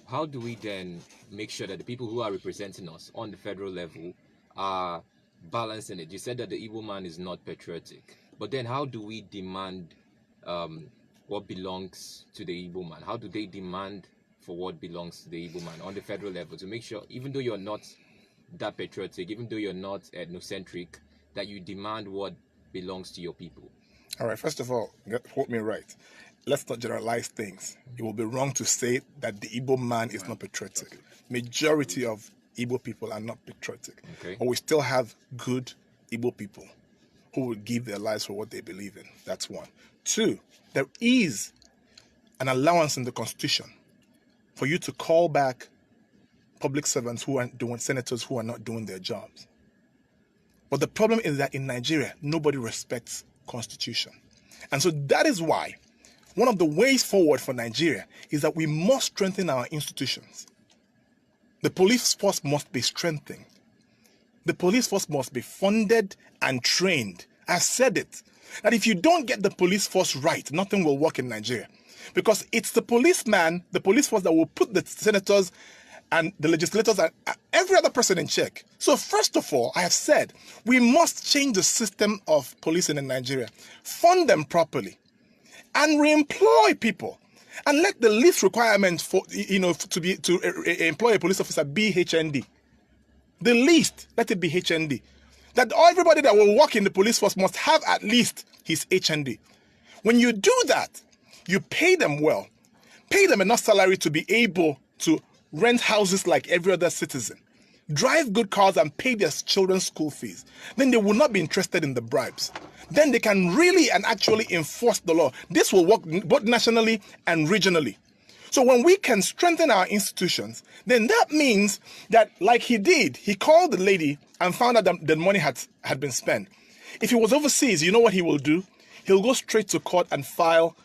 how do we then make sure that the people who are representing us on the federal level are balancing it? You said that the Igbo man is not patriotic, but then how do we demand what belongs to the Igbo man? How do they demand for what belongs to the Igbo man on the federal level to make sure, even though you're not that patriotic, even though you're not ethnocentric, that you demand what belongs to your people? All right, first of all, quote me right. Let's not generalize things. It will be wrong to say that the Igbo man is not patriotic. Majority of Igbo people are not patriotic. Okay. But we still have good Igbo people who will give their lives for what they believe in. That's one. Two, there is an allowance in the Constitution for you to call back public servants who are doing, senators who are not doing their jobs. But the problem is that in Nigeria, nobody respects Constitution. And so that is why one of the ways forward for Nigeria is that we must strengthen our institutions. The police force must be strengthened. The police force must be funded and trained. I said it, that if you don't get the police force right, nothing will work in Nigeria. Because it's the policeman, the police force that will put the senators and the legislators and every other person in check. So first of all, I have said, we must change the system of policing in Nigeria, fund them properly, and re-employ people, and let the least requirement for, to employ a police officer be HND. The least, let it be HND. That everybody that will work in the police force must have at least his HND. When you do that, you pay them well, pay them enough salary to be able to rent houses like every other citizen, drive good cars and pay their children's school fees. Then they will not be interested in the bribes. Then they can really and actually enforce the law. This will work both nationally and regionally. So when we can strengthen our institutions, then that means that, like he did, he called the lady and found out that the money had been spent. If he was overseas, you know what he will do? He'll go straight to court and file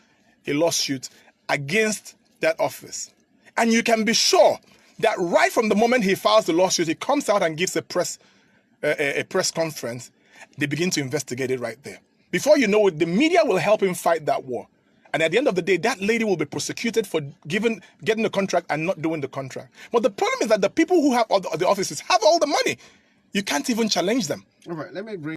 a lawsuit against that office. And you can be sure that right from the moment he files the lawsuit, he comes out and gives a press conference. They begin to investigate it right there. Before you know it, the media will help him fight that war. And at the end of the day, that lady will be prosecuted for getting the contract and not doing the contract. But the problem is that the people who have all the offices have all the money. You can't even challenge them. All right, let me bring